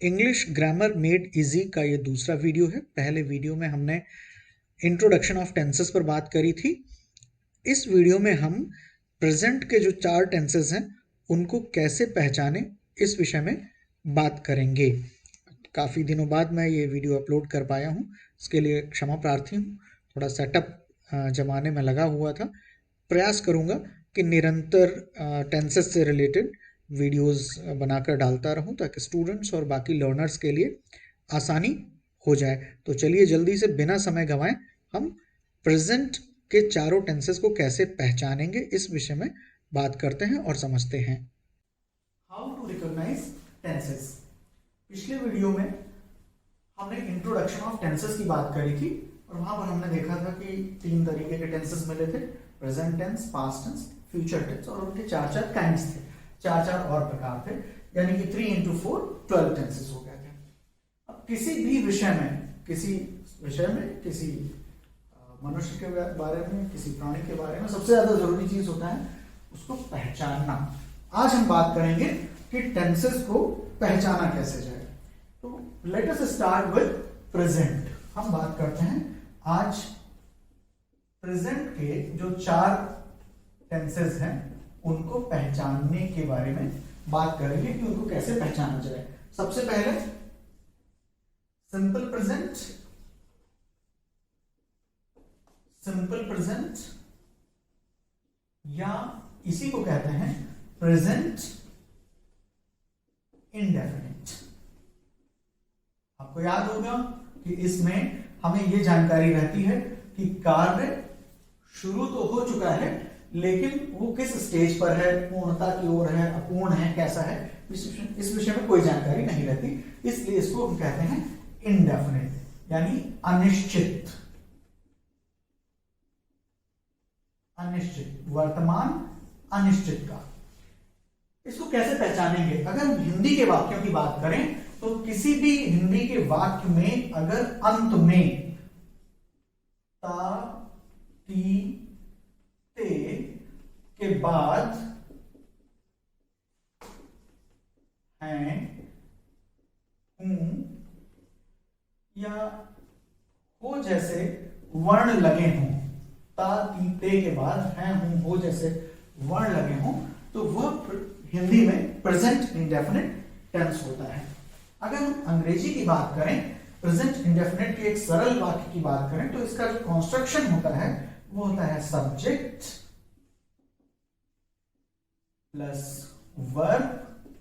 English grammar made easy का ये दूसरा वीडियो है। पहले वीडियो में हमने इंट्रोडक्शन ऑफ टेंसेस पर बात करी थी। इस वीडियो में हम प्रेजेंट के जो 4 टेंसेस हैं उनको कैसे पहचानें इस विषय में बात करेंगे। काफ़ी दिनों बाद मैं ये वीडियो अपलोड कर पाया हूँ, इसके लिए क्षमा प्रार्थी हूँ। थोड़ा सेटअप जमाने में लगा हुआ था। प्रयास करूँगा कि निरंतर टेंसेस से रिलेटेड वीडियोस बनाकर डालता रहूं ताकि स्टूडेंट्स और बाकी लर्नर्स के लिए आसानी हो जाए। तो चलिए जल्दी से बिना समय गंवाए हम प्रेजेंट के चारों टेंसेस को कैसे पहचानेंगे इस विषय में बात करते हैं और समझते हैं। How to recognise tenses. पिछले वीडियो में हमने इंट्रोडक्शन ऑफ टेंसेस की बात करी थी और वहां पर हमने देखा था कि 3 तरीके के टेंसेस मिले थे, present tense, past tense, future tense, और उनके 4 काइंड्स थे, 4 और प्रकार थे, यानी कि 3 into 4 12 टेंसेस हो गए थे। अब किसी भी विषय में, किसी मनुष्य के बारे में, किसी प्राणी के बारे में सबसे ज्यादा जरूरी चीज होता है उसको पहचानना। आज हम बात करेंगे कि टेंसेस को पहचाना कैसे जाए। तो let us start with present. हम बात करते हैं आज प्रेजेंट के जो 4 टेंसेस हैं उनको पहचानने के बारे में बात करेंगे कि उनको कैसे पहचाना जाए। सबसे पहले सिंपल प्रेजेंट या इसी को कहते हैं प्रेजेंट इंडेफिनिट। आपको याद होगा कि इसमें हमें यह जानकारी रहती है कि कार्य शुरू तो हो चुका है लेकिन वो किस स्टेज पर है, पूर्णता की ओर है, अपूर्ण है, कैसा है, इस विषय में कोई जानकारी नहीं रहती। इसलिए इसको हम कहते हैं इंडेफिनिट यानी अनिश्चित। वर्तमान अनिश्चित का। इसको कैसे पहचानेंगे? अगर हम हिंदी के वाक्यों की बात करें तो किसी भी हिंदी के वाक्य में अगर अंत में ता, ती, ते के बाद हैं, हूं या हो जैसे वर्ण लगे हों, ता, ती, ते के बाद हैं, हूं, हो जैसे वर्ण लगे हों, तो वह हिंदी में प्रेजेंट इंडेफिनिट टेंस होता है। अगर हम अंग्रेजी की बात करें, प्रेजेंट इंडेफिनिट के एक सरल वाक्य की बात करें तो इसका जो कंस्ट्रक्शन होता है वो होता है सब्जेक्ट प्लस वर्ब।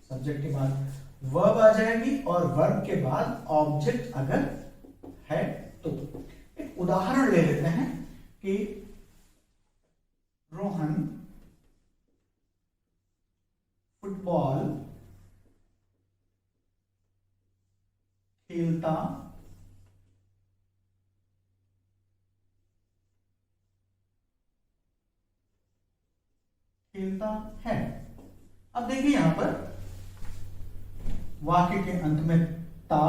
सब्जेक्ट के बाद वर्ब आ जाएगी और वर्ब के बाद ऑब्जेक्ट अगर है तो। एक उदाहरण ले लेते हैं कि रोहन फुटबॉल खेलता है। अब देखिए यहां पर वाक्य के अंत में ता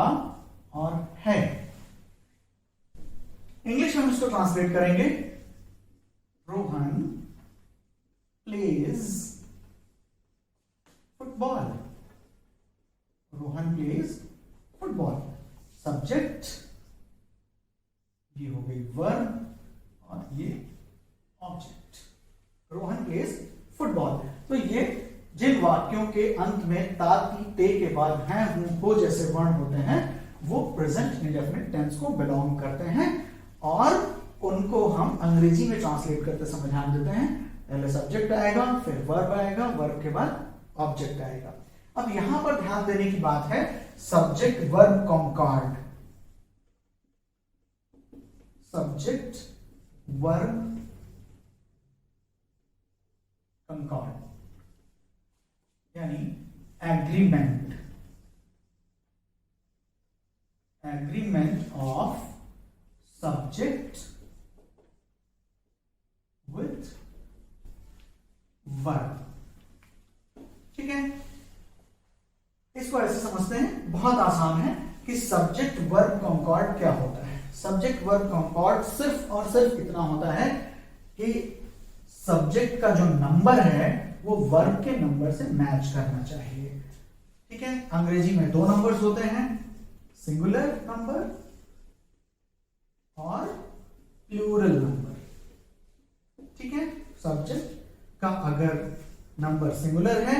और है। इंग्लिश में हम इसको ट्रांसलेट करेंगे, Rohan plays football. Rohan plays football. Subject ये हो गई वर्ब और ये ऑब्जेक्ट। Rohan plays football. तो ये जिन वाक्यों के अंत में ता, ती, ते के बाद हैं, हूं, हो जैसे वर्ण होते हैं वो प्रेजेंट इंडेफिनिट टेंस को बिलोंग करते हैं और उनको हम अंग्रेजी में ट्रांसलेट करते समय ध्यान देते हैं। पहले सब्जेक्ट आएगा, फिर वर्ब आएगा, वर्ब के बाद ऑब्जेक्ट आएगा। अब यहां पर ध्यान देने की बात है subject verb concord. Subject verb concord यानी agreement of subject with verb. ठीक है, इसको ऐसे समझते हैं, बहुत आसान है कि सब्जेक्ट वर्ब कॉन्कॉर्ड क्या होता है। सब्जेक्ट वर्ब कॉन्कॉर्ड सिर्फ और सिर्फ इतना होता है कि सब्जेक्ट का जो नंबर है वो वर्ब के नंबर से मैच करना चाहिए। ठीक है, अंग्रेजी में 2 नंबर्स होते हैं, सिंगुलर नंबर और प्लूरल नंबर। ठीक है, सब्जेक्ट का अगर नंबर सिंगुलर है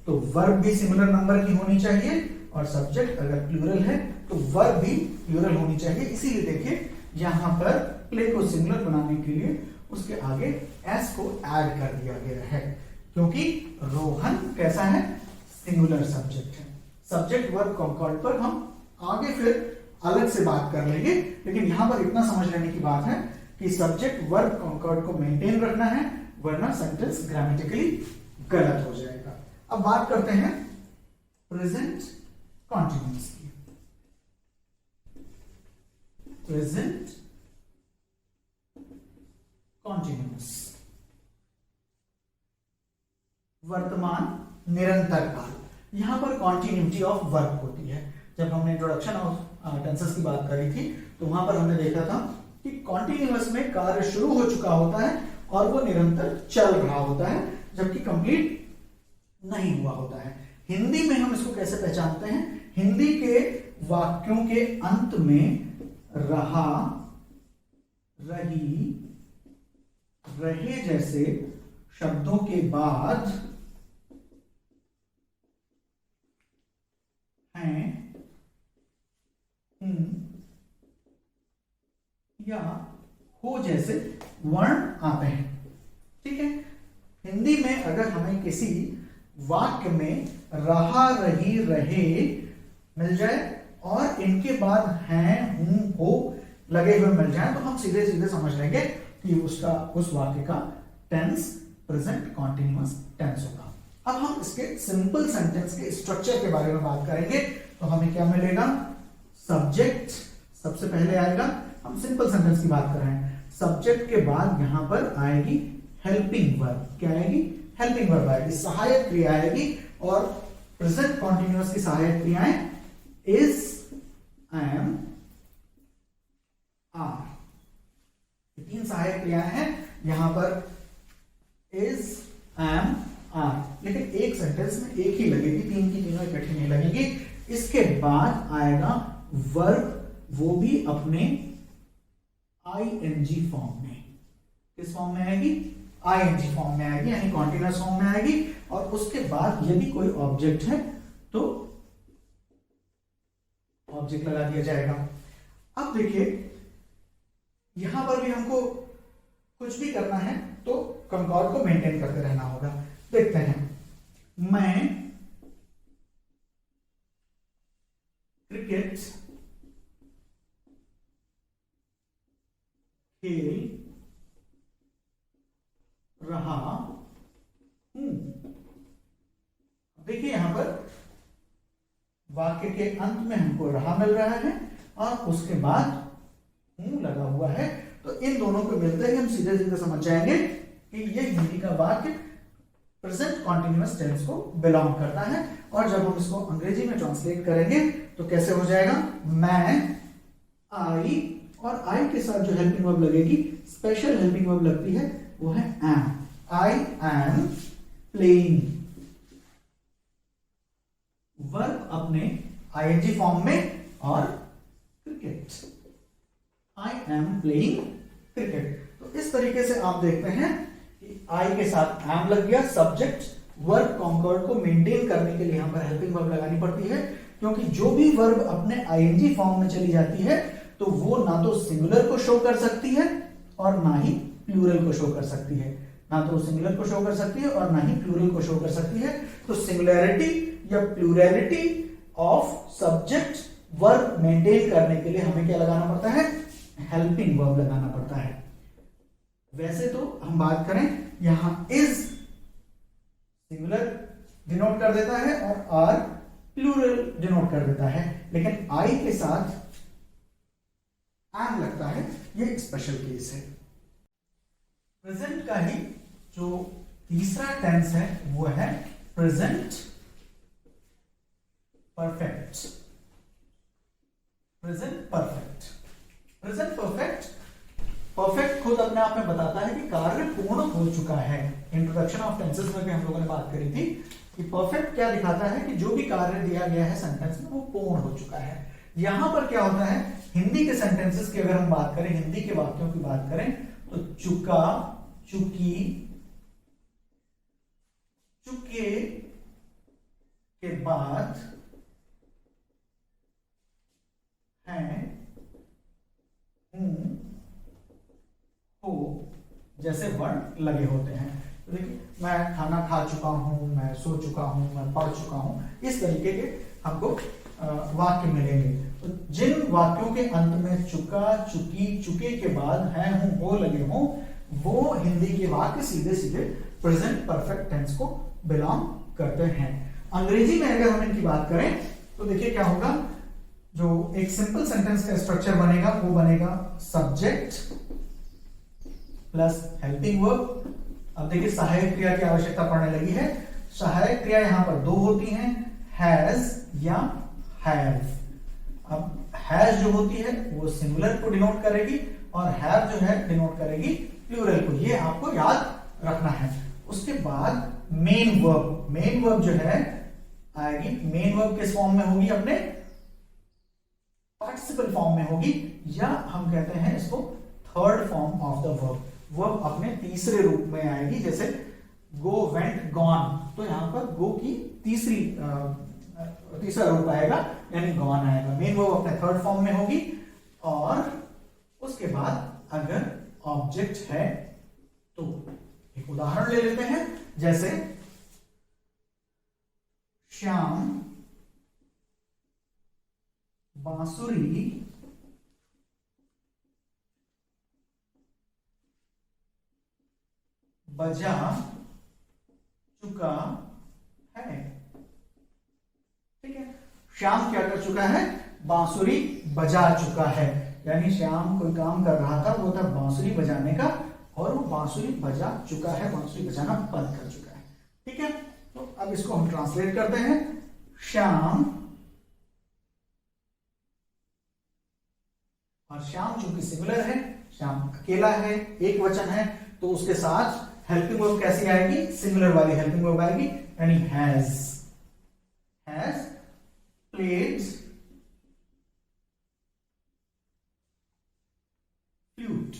तो वर्ब भी सिंगुलर नंबर की होनी चाहिए, और सब्जेक्ट अगर प्लूरल है तो वर्ब भी प्लूरल होनी चाहिए। इसीलिए देखिए यहां पर प्ले को सिंगुलर बनाने के लिए उसके आगे एस को ऐड कर दिया गया है, क्योंकि रोहन कैसा है, सिंगुलर सब्जेक्ट है। सब्जेक्ट वर्ब कॉन्कॉर्ड पर हम आगे फिर अलग से बात कर लेंगे, लेकिन यहां पर इतना समझ लेने की बात है कि सब्जेक्ट वर्ब कॉन्कॉर्ड को मेंटेन रखना है, वरना सेंटेंस ग्रामेटिकली गलत हो जाएगा। अब बात करते हैं प्रेजेंट कॉन्टिन्यूअस की। प्रेजेंट कॉन्टिन्यूअस, वर्तमान निरंतर काल। यहां पर कॉन्टिन्यूटी ऑफ वर्ब होती है। जब हमने इंट्रोडक्शन ऑफ टेंसेस की बात करी थी तो वहां पर हमने देखा था कि कॉन्टिन्यूअस में कार्य शुरू हो चुका होता है और वो निरंतर चल रहा होता है, जबकि कंप्लीट नहीं हुआ होता है। हिंदी में हम इसको कैसे पहचानते हैं, हिंदी के वाक्यों के अंत में रहा, रही, रहे जैसे शब्दों के बाद हैं, या हो जैसे वर्ण आते हैं। ठीक है, हिंदी में अगर हमें किसी वाक्य में रहा, रही, रहे मिल जाए और इनके बाद हैं, हूं, हो लगे हुए मिल जाए तो हम सीधे सीधे समझ लेंगे कि उसका उस वाक्य का टेंस प्रेजेंट कॉन्टिन्यूअस टेंस होगा। अब हम इसके सिंपल सेंटेंस के स्ट्रक्चर के बारे में बात करेंगे तो हमें क्या मिलेगा, सब्जेक्ट सबसे पहले आएगा। हम सिंपल सेंटेंस की बात कर रहे हैं, सब्जेक्ट के बाद यहां पर आएगी हेल्पिंग वर्ब। क्या आएगी, हेल्पिंग वर्ब आएगी, सहायक क्रिया आएगी। और प्रेजेंट कॉन्टिन्यूअस की सहायक क्रियाएं इज, एम, आर, तीन सहायक क्रियाएं हैं यहां पर, इज, एम, आर। लेकिन एक सेंटेंस में एक ही लगेगी, तीन की तीनों इकट्ठी नहीं लगेगी। इसके बाद आएगा वर्ब, वो भी अपने आईएनजी फॉर्म में। किस फॉर्म में आएगी, आईएनजी फॉर्म में आएगी, यानी कॉन्टिन्यूअस फॉर्म में आएगी। और उसके बाद यदि कोई ऑब्जेक्ट है तो ऑब्जेक्ट लगा दिया जाएगा। अब देखिए यहां पर भी हमको कुछ भी करना है तो कंकॉर्ड को मेंटेन करते रहना होगा। देखते हैं, मैं क्रिकेट खेल रहा हूं। देखिए यहां पर वाक्य के अंत में हमको रहा मिल रहा है और उसके बाद हूं लगा हुआ है, तो इन दोनों को मिलते ही हम सीधे सीधे समझ जाएंगे कि ये हिंदी का वाक्य प्रेजेंट कॉन्टिन्यूअस टेंस को बिलोंग करता है। और जब हम इसको अंग्रेजी में ट्रांसलेट करेंगे तो कैसे हो जाएगा, मैं, आई, और आई के साथ जो हेल्पिंग वर्ब लगेगी, स्पेशल हेल्पिंग वर्ब लगती है, वो है am. I am playing, verb अपने आईएनजी फॉर्म में, और cricket, I am playing cricket. तो इस तरीके से आप देखते हैं कि आई के साथ एम लग गया, सब्जेक्ट वर्ब कॉन्कॉर्ड को मेंटेन करने के लिए यहां पर हेल्पिंग वर्ब लगानी पड़ती है, क्योंकि जो भी वर्ब अपने आईएनजी फॉर्म में चली जाती है तो वो ना तो सिंगुलर को शो कर सकती है और ना ही प्लूरल को शो कर सकती है, ना तो सिंगुलर को शो कर सकती है और ना ही प्लूरल को शो कर सकती है। तो सिंगुलैरिटी या plurality of subject verb maintain करने के लिए हमें क्या लगाना पड़ता है, हेल्पिंग वर्ब लगाना पड़ता है। वैसे तो हम बात करें, यहां इज सिंगुलर डिनोट कर देता है और आर प्लूरल डिनोट कर देता है, लेकिन आई के साथ एम लगता है, ये स्पेशल केस है। प्रेजेंट का ही जो तीसरा टेंस है वो है present perfect. Present perfect, present perfect, perfect खुद अपने आप में बताता है कि कार्य पूर्ण हो चुका है। इंट्रोडक्शन ऑफ टेंसेस में भी हम लोगों ने बात करी थी कि परफेक्ट क्या दिखाता है कि जो भी कार्य दिया गया है सेंटेंस में वो पूर्ण हो चुका है। यहां पर क्या होता है, हिंदी के सेंटेंसेस की अगर हम बात करें, हिंदी के वाक्यों की बात करें, तो चुका, चुकी, चुके के बाद हैं, हूं, हो जैसे वर्ण लगे होते हैं। तो देखिए, मैं खाना खा चुका हूं, मैं सो चुका हूं, मैं पढ़ चुका हूं, इस तरीके के हमको वाक्य मिलेंगे। तो जिन वाक्यों के अंत में चुका, चुकी, चुके के बाद हैं, हूं, हो लगे हों, वो हिंदी के वाक्य सीधे सीधे प्रेजेंट परफेक्ट टेंस को बिलोंग करते हैं। अंग्रेजी में अगर हम इनकी बात करें तो देखिए क्या होगा, जो एक सिंपल सेंटेंस का स्ट्रक्चर बनेगा वो बनेगा सब्जेक्ट प्लस हेल्पिंग वर्ब। अब देखिए सहायक क्रिया की आवश्यकता पड़ने लगी है। सहायक क्रिया यहां पर दो होती हैं, हैज या हैव। अब हैज जो होती है वो सिंगुलर को डिनोट करेगी और हैव जो है डिनोट करेगी प्लूरल को, ये आपको याद रखना है। उसके बाद मेन वर्ब, मेन वर्ब जो है आएगी, मेन वर्ब किस फॉर्म में होगी, अपने पार्टिसिपल फॉर्म में होगी, या हम कहते हैं इसको third form of the verb. Verb अपने तीसरे रूप में आएगी, जैसे गो, वेंट, गॉन, तो यहां पर गो की तीसरा रूप आएगा, यानी गॉन आएगा। मेन वर्ब अपने थर्ड फॉर्म में होगी। और उसके बाद अगर ऑब्जेक्ट है तो एक उदाहरण ले लेते हैं, जैसे श्याम बांसुरी बजा चुका है। ठीक है, श्याम क्या कर चुका है, बांसुरी बजा चुका है, यानी श्याम कोई काम कर रहा था, वो था बांसुरी बजाने का, और वो बांसुरी बजा चुका है, बांसुरी बजाना बंद कर चुका है। ठीक है, तो अब इसको हम ट्रांसलेट करते हैं। श्याम, और श्याम चूंकि सिंगुलर है, श्याम अकेला है, एक वचन है, तो उसके साथ हेल्पिंग वर्ब कैसी आएगी, सिंगुलर वाली हेल्पिंग वर्ब आएगी, यानी has played flute.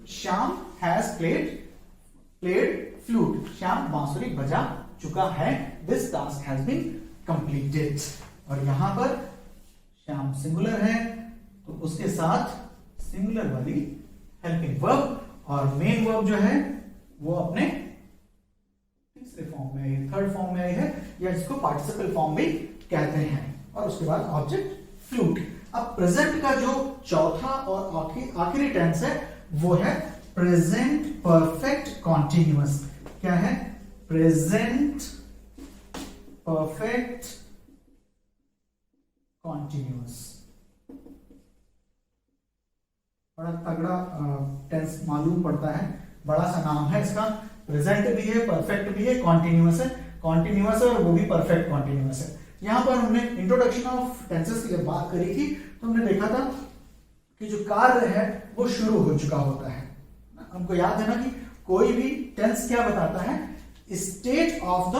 Shyam has played flute, Shyam बांसुरी बजा चुका है, this task has been completed. और यहां पर श्याम सिंगुलर है, तो उसके साथ सिंगुलर वाली हेल्पिंग वर्ब, और मेन वर्ब जो है वो अपने तीसरे फॉर्म में आई है, थर्ड फॉर्म में आई है, या जिसको पार्टिसिपल फॉर्म भी कहते हैं। और उसके बाद ऑब्जेक्ट फ्लूट। अब प्रेजेंट का जो चौथा और आखिरी टेंस है वो है प्रेजेंट परफेक्ट कॉन्टिन्यूअस। क्या है, प्रेजेंट परफेक्ट कॉन्टिन्यूअस। बड़ा तगड़ा टेंस मालूम पड़ता है, बड़ा सा नाम है इसका। प्रेजेंट भी है, परफेक्ट भी है, कॉन्टिन्यूअस है, कॉन्टिन्यूअस है, और वो भी परफेक्ट कॉन्टिन्यूअस है। यहां पर हमने इंट्रोडक्शन ऑफ टेंसेस की जब बात करी थी तो हमने देखा था कि जो कार्य है वो शुरू हो चुका होता है। हमको याद है ना कि कोई भी टेंस क्या बताता है, स्टेट ऑफ द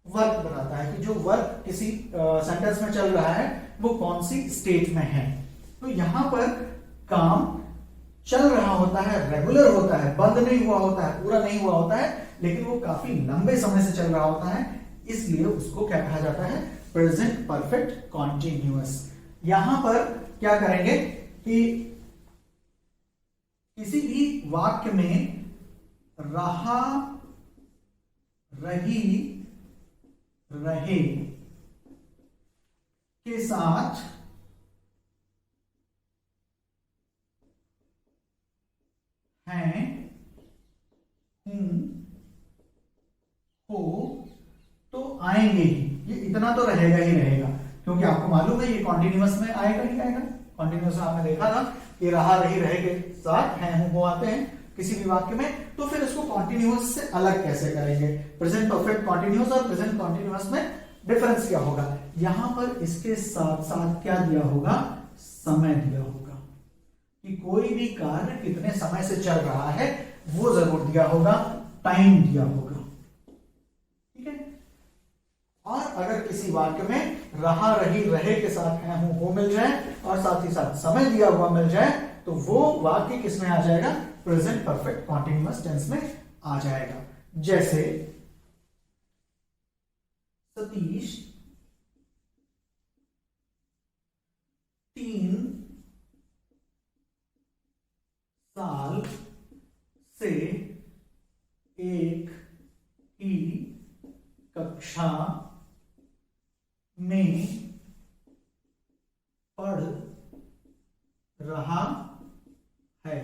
वर्क बताता है, कि जो वर्क किसी सेंटेंस में चल रहा है वो कौन सी स्टेट में है। तो यहां पर काम चल रहा होता है, रेगुलर होता है, बंद नहीं हुआ होता है, पूरा नहीं हुआ होता है, लेकिन वो काफी लंबे समय से चल रहा होता है, इसलिए उसको क्या कहा जाता है, प्रेजेंट परफेक्ट कॉन्टिन्यूअस। यहां पर क्या करेंगे कि किसी भी वाक्य में रहा, रही, रहे के साथ हैं, हूं, हो, तो आएंगे ही। ये इतना तो रहेगा ही रहेगा, क्योंकि आपको मालूम है ये कॉन्टिन्यूअस में आएगा ही आएगा। कॉन्टिन्यूअस में आपने देखा था कि रहा, रही, रहे के साथ हैं, हूं, हो आते हैं किसी भी वाक्य में। तो फिर इसको कॉन्टिन्यूअस से अलग कैसे करेंगे, प्रेजेंट परफेक्ट कॉन्टिन्यूअस और प्रेजेंट कॉन्टिन्यूअस में डिफरेंस क्या होगा। यहां पर इसके साथ साथ क्या दिया होगा, समय दिया होगा, कि कोई भी कार्य कितने समय से चल रहा है वो जरूर दिया होगा, टाइम दिया होगा। ठीक है, और अगर किसी वाक्य में रहा, रही, रहे के साथ है, हूं, हो मिल जाए और साथ ही साथ समय दिया हुआ मिल जाए तो वो वाक्य किसमें आ जाएगा? प्रेजेंट परफेक्ट कॉन्टिन्यूअस टेंस में आ जाएगा। जैसे सतीश 3 साल से एक ही कक्षा में पढ़ रहा है।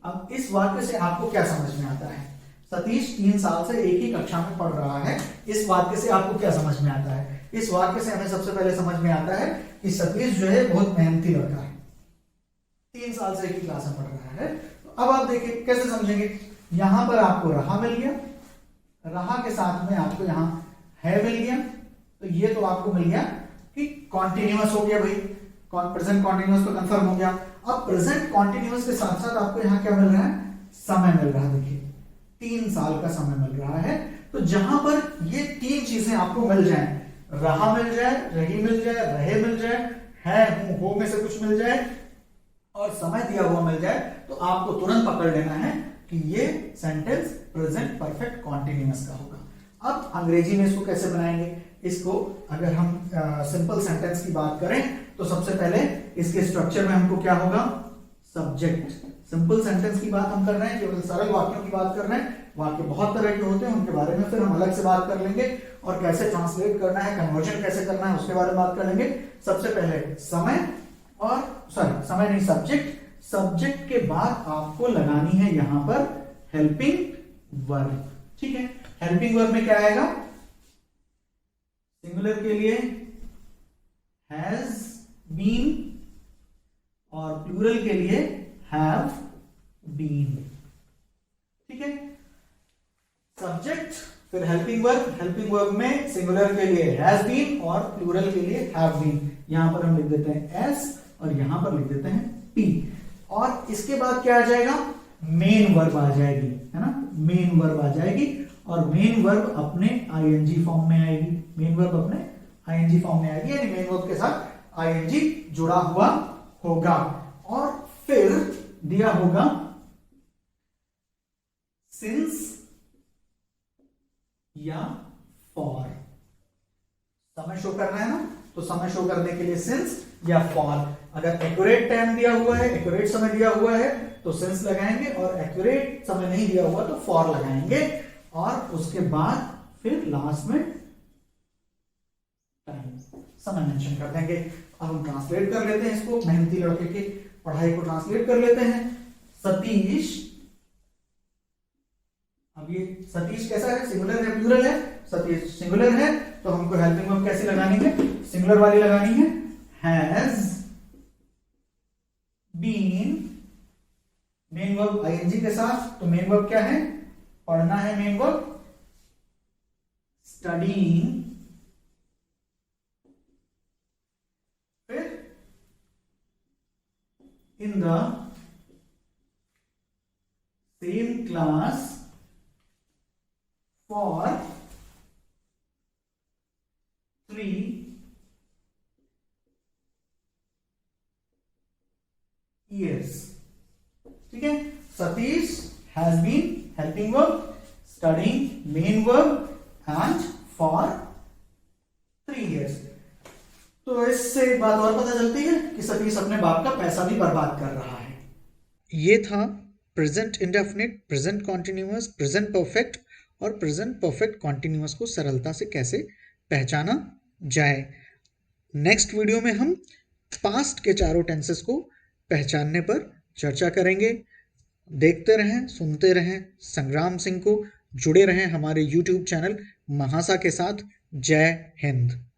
अब इस वाक्य से आपको क्या समझ में आता है? सतीश 3 साल से एक ही कक्षा में पढ़ रहा है, इस वाक्य से आपको क्या समझ में आता है? इस वाक्य से हमें सबसे पहले समझ में आता है कि सतीश जो है बहुत मेहनती लड़का है, 3 साल से एक ही क्लास में पढ़ रहा है। तो अब आप देखिए कैसे समझेंगे। यहां पर आपको रहा मिल गया, रहा के साथ में आपको यहां है मिल गया, तो ये तो आपको मिल गया कि कॉन्टिन्यूअस हो गया भाई, प्रेजेंट कॉन्टिन्यूअस तो कंफर्म हो गया। अब प्रेजेंट कॉन्टिन्यूअस के साथ साथ आपको यहां क्या मिल रहा है? समय मिल रहा है। देखिए 3 साल का समय मिल रहा है। तो जहां पर ये 3 चीजें आपको मिल जाए, रहा मिल जाए, रही मिल जाए, रहे मिल जाए, है, हूं, हो में से कुछ मिल जाए और समय दिया हुआ मिल जाए, तो आपको तुरंत पकड़ लेना है कि ये सेंटेंस प्रेजेंट परफेक्ट कॉन्टिन्यूअस का होगा। अब अंग्रेजी में इसको कैसे बनाएंगे? इसको अगर हम सिंपल सेंटेंस की बात करें तो सबसे पहले इसके स्ट्रक्चर में हमको क्या होगा? सब्जेक्ट। सिंपल सेंटेंस की बात हम कर रहे हैं, केवल सरल वाक्यों की बात कर रहे हैं। वाक्य बहुत तरह के होते हैं, उनके बारे में फिर हम अलग से बात कर लेंगे और कैसे ट्रांसलेट करना है, कन्वर्जन कैसे करना है, उसके बारे में बात कर लेंगे। सबसे पहले समय और समय नहीं, सब्जेक्ट। सब्जेक्ट के बाद आपको लगानी है यहां पर हेल्पिंग वर्ब। ठीक है, हेल्पिंग वर्ब में क्या आएगा? सिंगुलर के लिए हैज बीन और प्लूरल के लिए हैव बीन। ठीक है, सब्जेक्ट फिर हेल्पिंग वर्ब। हेल्पिंग वर्ब में सिंगुलर के लिए हैज बीन और प्लूरल के लिए हैव बीन। यहां पर हम लिख देते हैं एस और यहां पर लिख देते हैं पी। और इसके बाद क्या आ जाएगा? मेन वर्ब आ जाएगी, है ना, मेन वर्ब आ जाएगी और मेन वर्ब अपने आईएनजी फॉर्म में आएगी। मेन वर्ब अपने आईएनजी फॉर्म में आएगी, यानी मेन वर्ब के साथ आईएनजी जुड़ा हुआ होगा और फिर दिया होगा सिंस या फॉर। समय शो करना है ना, तो समय शो करने के लिए सिंस या फॉर। अगर एक्यूरेट टाइम दिया हुआ है, एक्यूरेट समय दिया हुआ है तो सिंस लगाएंगे और एक्यूरेट समय नहीं दिया हुआ तो फॉर लगाएंगे और उसके बाद फिर लास्ट में टाइम, समय मेंशन कर देंगे। अब हम ट्रांसलेट कर लेते हैं इसको, मेहनती लड़के की पढ़ाई को ट्रांसलेट कर लेते हैं। सतीश, अब ये सतीश कैसा है? सिंगुलर है, प्लूरल है? सतीश सिंगुलर है तो हमको हेल्पिंग वर्ब कैसी लगानी है? सिंगुलर वाली लगानी है, has been, main verb ING के साथ। तो मेन वर्ब क्या है? पढ़ना है, मेन वर्ब स्टडीइंग। फिर in the same class for 3 years। ठीक है, Satish has been helping verb, studying main verb and for 3 years। तो इससे एक बात और पता चलती है कि सतीश अपने बाप का पैसा भी बर्बाद कर रहा है। ये था present indefinite, present continuous, present perfect और प्रेजेंट परफेक्ट कॉन्टिन्यूअस को सरलता से कैसे पहचाना जाए। नेक्स्ट वीडियो में हम पास्ट के चारों टेंसेस को पहचानने पर चर्चा करेंगे। देखते रहें, सुनते रहें संग्राम सिंह को, जुड़े रहें हमारे YouTube चैनल महासा के साथ। जय हिंद।